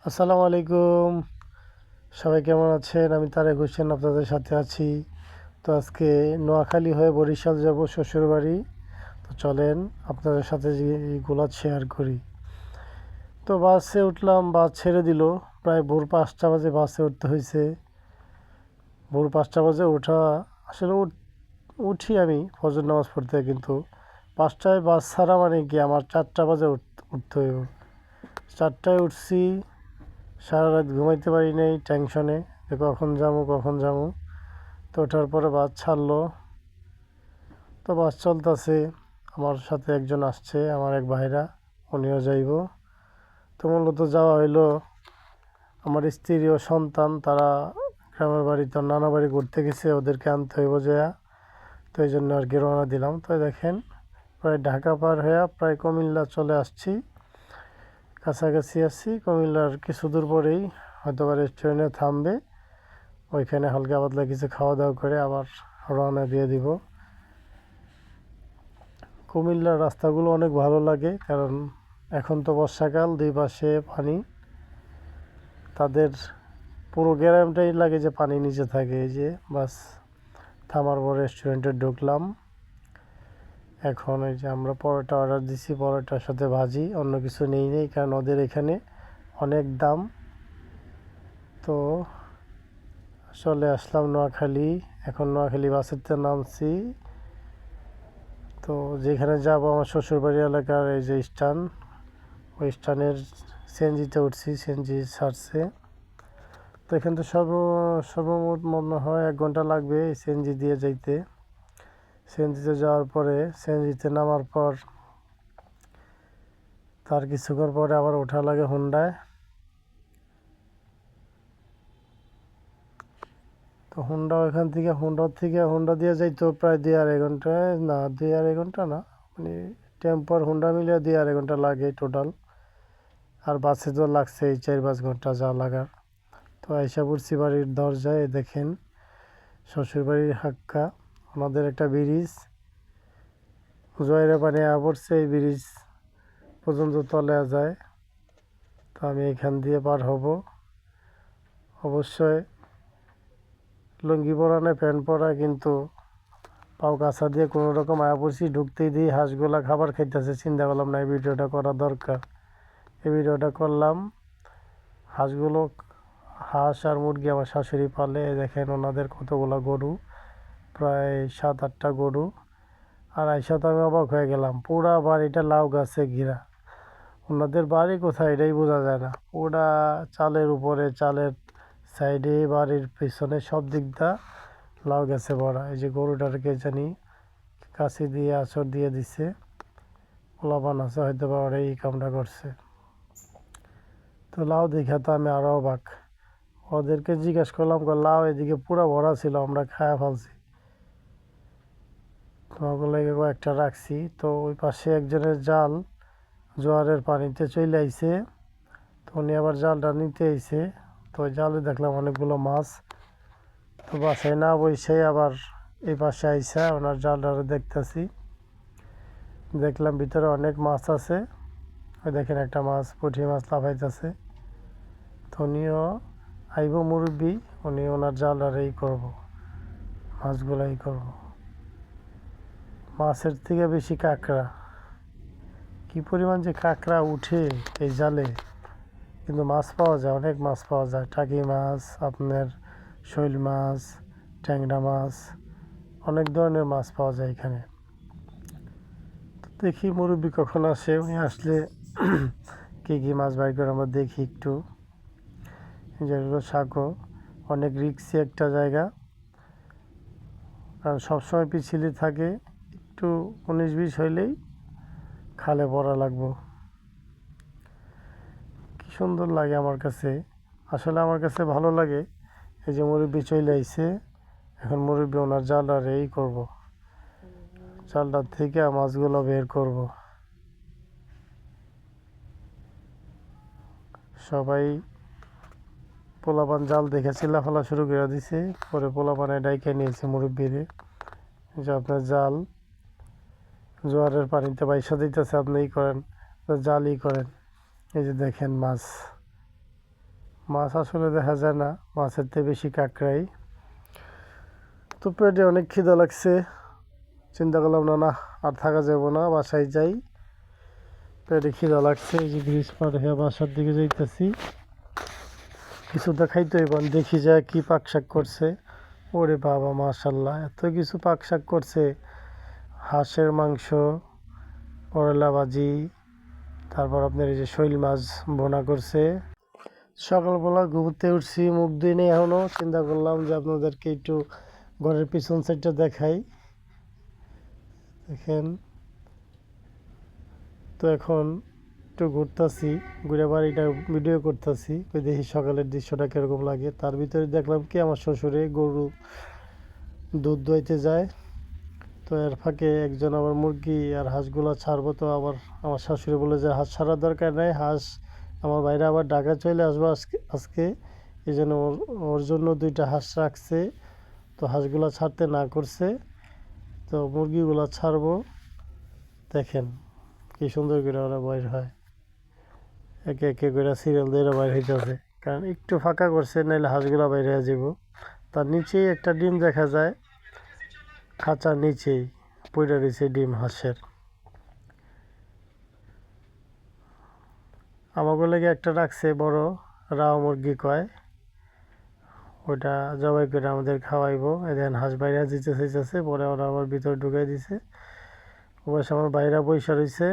আসসালামু আলাইকুম। সবাই কেমন আছেন? আমি তারেক হোসেন আপনাদের সাথে আছি। তো আজকে নোয়াখালী হয়ে বরিশাল যাব শ্বশুরবাড়ি। তো চলেন আপনাদের সাথে এইগুলো শেয়ার করি। তো বাসে উঠলাম, বাস ছেড়ে দিল। প্রায় ভোর 5টা বাজে বাসে উঠতে হয়েছে। ভোর 5টা বাজে ওঠা আসলে উঠি আমি ফজর নামাজ পড়তে, কিন্তু 5টায় বাস ছাড়া মানে কি আমার 4টা বাজে উঠতে হইব। 4টায় উঠছি, সারা রাত ঘুমাইতে পারি নাই টেনশনে যে কখন যাবো। তো ওঠার পরে বাস ছাড়লো। তো বাস চলতেছে, আমার সাথে একজন আসছে, আমার এক ভাইরা, উনিও যাইব। তো মূলত যাওয়া হইলো আমার স্ত্রী ও সন্তান, তারা গ্রামের বাড়িতে নানা বাড়ি ঘুরতে গেছে, ওদেরকে আনতে হইব যা। তো এই জন্য আর কি রওনা দিলাম। তো দেখেন প্রায় ঢাকা পার হয়ে প্রায় কুমিল্লা চলে আসছি, কাছাকাছি আসছি। কুমিল্লার কিছু দূর পরেই হয়তো বা রেস্টুরেন্টে থামবে, ওইখানে হালকা পাতলা কিছু খাওয়া দাওয়া করে আবার রওনা দিয়ে দিব। কুমিল্লার রাস্তাগুলো অনেক ভালো লাগে, কারণ এখন তো বর্ষাকাল, দুই পাশে পানি। তাদের পুরো গ্রামটাই লাগে যে পানি নিচে থাকে। এই যে বাস থামার পর রেস্টুরেন্টে ঢুকলাম। এখন এই যে আমরা পরোটা অর্ডার দিছি, পরোটার সাথে ভাজি, অন্য কিছু নেই, কারণ ওদের এখানে অনেক দাম। তো চলে আসলাম নোয়াখালী। এখন নোয়াখালী বাসেতে নামছি। তো যেখানে যাব আমার শ্বশুরবাড়ি এলাকার এই যে স্ট্যান্ড, ওই স্ট্যান্ডের সিএনজিতে উঠছি, সিএনজি ছাড়ছে। তো এখান তো সর্বমোট মনে হয় 1 ঘন্টা লাগবে এই সিএনজি দিয়ে যাইতে। সিএনজিতে যাওয়ার পরে, সিএনজিতে নামার পর তার কিছুক্ষণ পরে আবার ওঠা লাগে হুন্ডায়। তো হুন্ডা দিয়ে যাইতো প্রায় 2-2.5 ঘন্টায়, না 2-2.5 ঘন্টা না, মানে টেম্পোর হুন্ডা মিলে 2-2.5 ঘন্টা লাগে টোটাল। আর বাসে তো লাগছে 4-5 ঘন্টা যা লাগার। তো আইসা পড়ছি বাড়ির দরজায়, দেখেন শ্বশুরবাড়ির হাক্কা, ওনাদের একটা ব্রিজ জয়ের পানি পড়ছে, এই ব্রিজ পর্যন্ত তলে যায়। তো আমি এখান দিয়ে পার হব। অবশ্যই লুঙ্গি পরা নেই, প্যান্ট পরা, কিন্তু পাও কাছা দিয়ে কোনো রকম পড়ছি। ঢুকতেই দিই হাঁসগুলা খাবার খাইতেছে, চিন্তা করলাম না এই ভিডিওটা করা দরকার। এই ভিডিওটা করলাম। হাঁসগুলো, হাঁস আর মুরগি আমার শাশুড়ি পালে। দেখেন ওনাদের কতগুলো গরু, প্রায় 7-8টা গরু। আর আইসা তো আমি অবাক হয়ে গেলাম, পুরা বাড়িটা লাউ গাছে ঘেরা। ওনাদের বাড়ি কোথায় এটাই বোঝা যায় না। পুরা চালের উপরে, চালের সাইডে, বাড়ির পিছনে সব দিকটা লাউ গাছে ভরা। এই যে গরুটাকে জানি কাছি দিয়ে আঁচড় দিয়ে দিছে, পোলাপান আছে হয়তো বা ওরা এই কামটা করছে। তো লাউ দেখে তো আমি আরও অবাক। ওদেরকে জিজ্ঞেস করলাম, লাউ এদিকে পুরা ভরা ছিল, আমরা খায়া ফেলছি। তো ওগুলো কয়েকটা রাখছি। তো ওই পাশে একজনের জাল জোয়ারের পানিতে চলে আইছে, তো উনি আবার জালটা নিতে আইছে। তো ওই জালে দেখলাম অনেকগুলো মাছ। তো বাসায় না বসে আবার এই পাশে আইসা ওনার জালটা দেখতেছি। দেখলাম ভিতরে অনেক মাছ আছে। ওই দেখেন একটা মাছ, পুঁটি মাছ লাফাইতেছে। তো উনিও আইব মুরব্বী, উনি ওনার জালটার এই করবো, মাছগুলাই করবো। মাছের থেকে বেশি কাঁকড়া, কি পরিমাণ যে কাঁকড়া উঠে এই জালে। কিন্তু মাছ পাওয়া যায়, অনেক মাছ পাওয়া যায়, টাকি মাছ, আপনার শৈল মাছ, ট্যাংরা মাছ, অনেক ধরনের মাছ পাওয়া যায় এখানে। তো দেখি মুরব্বী কখন আসে, উনি আসলে কী কী মাছ বাইর করে আমরা দেখি একটু। যেগুলো সাঁকো, অনেক রিক্সি একটা জায়গা, কারণ সবসময় পিছিয়ে থাকে, একটু 19-20 হইলেই খালে পড়া লাগবো। কি সুন্দর লাগে আমার কাছে, আসলে আমার কাছে ভালো লাগে। এই যে মুরব্বী চলে আইছে, এখন মুরব্বী ওনার জালটার এই করবো, জালটার থেকে মাছগুলো বের করব। সবাই পোলাপান জাল দেখে চিল্লাফালা শুরু করে দিছে। পরে পোলাপানে ডাইকে নিয়েছে মুরব্বীরে, যে আপনার জাল জোয়ারের পানিতে বাইসা দিতেছে, আপনি ই করেন, জালই করেন। এই যে দেখেন মাছ, মাছ আসলে দেখা যায় না, মাছের থেকে বেশি কাঁকড়াই। তো পেটে অনেক খিদা লাগছে, চিন্তা করলাম না না আর থাকা যাব না, বাসায় যাই। পেটে খিদা লাগছে, এই যে ব্রিজ পার হয়ে বাসার দিকে যাইতেছি। কিছু দেখাইতে হইব, দেখি যায় কি পাক শাক করছে। ওরে বাবা মাশাল্লাহ, এত কিছু পাক শাক করছে। হাঁসের মাংস, করলা ভাজি, তারপর আপনার এই যে শৈল মাছ ভোনা করছে। সকালবেলা ঘুরতে উঠছি, মুখ ধুই নেই এখনও। চিন্তা করলাম যে আপনাদেরকে একটু ঘরের পিছন সাইডটা দেখাই। দেখেন, তো এখন একটু ঘুরতেছি, ঘুরে বাড়িটা ভিডিও করতেছি, ওই দেখি সকালের দৃশ্যটা কীরকম লাগে। তার ভিতরে দেখলাম কি আমার শ্বশুরে গরু দুধ দোয়াইতে যায়। তো এর ফাঁকে একজন আবার মুরগি আর হাঁসগুলো ছাড়বো। তো আবার আমার শাশুড়ি বলে যে হাঁস ছাড়ার দরকার নেই, হাঁস আমার বাইরে আবার ঢাকা চলে আসবো আজকে এই জন্য ওর জন্য 2টা হাঁস রাখছে। তো হাঁসগুলো ছাড়তে না করছে, তো মুরগিগুলো ছাড়বো। দেখেন কি সুন্দর করে ওরা বাইর হয়, একে একে করে সিরিয়াল দিয়ে বাইর হইতেছে, কারণ একটু ফাঁকা করছে, নাহলে হাঁসগুলো বাইর হয়ে যাব। তার নিচেই একটা ডিম দেখা যায়, খাঁচার নিচেই পড়ে রয়েছে ডিম হাঁসের। আমাকে লেগে একটা রাখছে বড়, রাও মুরগি কয়, ওইটা জবাই করে আমাদের খাওয়াইবো। এদিন হাঁস বাইরে দিতে চাইতেছে, পরে ওরা আবার ভিতরে ঢুকাই দিছে। অবশ্য আমার বাইরা পয়সা রয়েছে,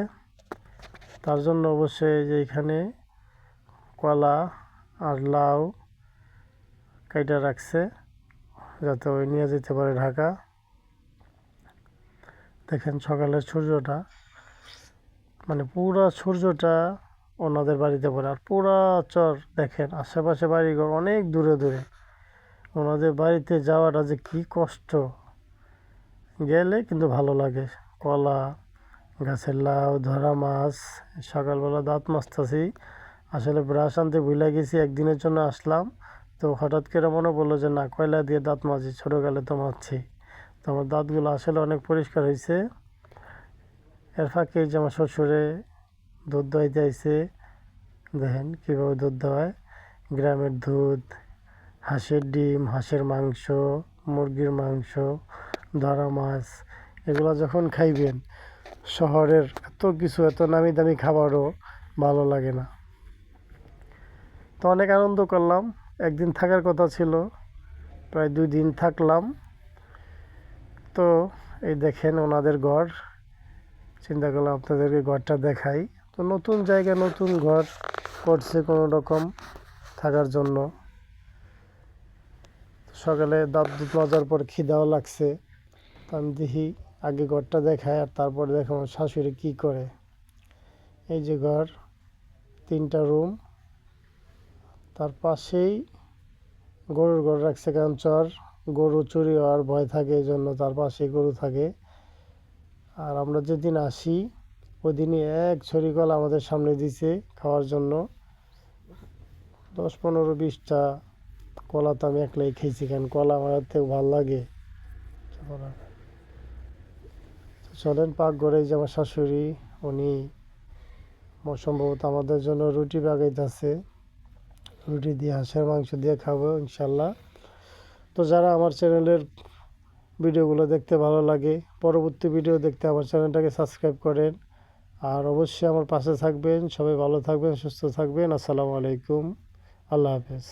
তার জন্য অবশ্যই যে এখানে কলা আর লাউ কাইটা রাখছে, যাতে ওই নিয়ে যেতে পারে ঢাকা। দেখেন সকালের সূর্যটা, মানে পুরা সূর্যটা ওনাদের বাড়িতে পড়ে, আর পুরা চর দেখেন, আশেপাশে বাড়িঘর অনেক দূরে দূরে। ওনাদের বাড়িতে যাওয়াটা যে কি কষ্ট, গেলে কিন্তু ভালো লাগে। কলা, গাছের লাউ, ধরা মাছ। সকালবেলা দাঁত মাজতেছি, আসলে ব্রাশ আনতে ভুলে গেছি, একদিনের জন্য আসলাম। তো হঠাৎ করে মনে পড়লো যে না, কয়লা দিয়ে দাঁত মাজি, ছোটোকালে তো মাজছি। তো আমার দাঁতগুলো আসলে অনেক পরিষ্কার হয়েছে। এর ফাঁকে যে আমার শ্বশুরে দুধ দোয়াইতে আইছে, দেখেন কীভাবে দুধ দেওয়ায়, গ্রামের দুধ, হাঁসের ডিম, হাঁসের মাংস, মুরগির মাংস, ধরা মাছ, এগুলো যখন খাইবেন, শহরের এত কিছু, এত নামি দামি খাবারও ভালো লাগে না। তো অনেক আনন্দ করলাম, একদিন থাকার কথা ছিল, প্রায় 2 দিন থাকলাম। তো এই দেখেন ওনাদের ঘর, চিন্তা করলাম আপনাদেরকে ঘরটা দেখাই। তো নতুন জায়গায় নতুন ঘর করছে কোনো রকম থাকার জন্য। সকালে দাঁত দুধ মাজার পর খিদাও লাগছে, তো আমি দেখি আগে ঘরটা দেখায় আর তারপরে দেখো আমার শাশুড়ি কী করে। এই যে ঘর, 3টা রুম, তার পাশেই গরুর ঘর রাখছে, কারণ গরু চুরি হওয়ার ভয় থাকে, এই জন্য তার পাশেই গরু থাকে। আর আমরা যেদিন আসি ওই দিনই 1 ছড়ি কলা আমাদের সামনে দিছে খাওয়ার জন্য। 10-15-20টা কলা তো আমি একলাই খেয়েছি, কারণ কলা আমার থেকে ভালো লাগে। চলেন পাকঘরে, যে আমার শাশুড়ি, উনি সম্ভবত আমাদের জন্য রুটি বাগাইতেছে, রুটি দিয়ে হাঁসের মাংস দিয়ে খাবো ইনশাল্লাহ। তো যারা আমার চ্যানেলের ভিডিওগুলো দেখতে ভালো লাগে, পরবর্তী ভিডিও দেখতে আমার চ্যানেলটাকে সাবস্ক্রাইব করেন, আর অবশ্যই আমার পাশে থাকবেন। সবাই ভালো থাকবেন, সুস্থ থাকবেন। আসসালামু আলাইকুম, আল্লাহ হাফেজ।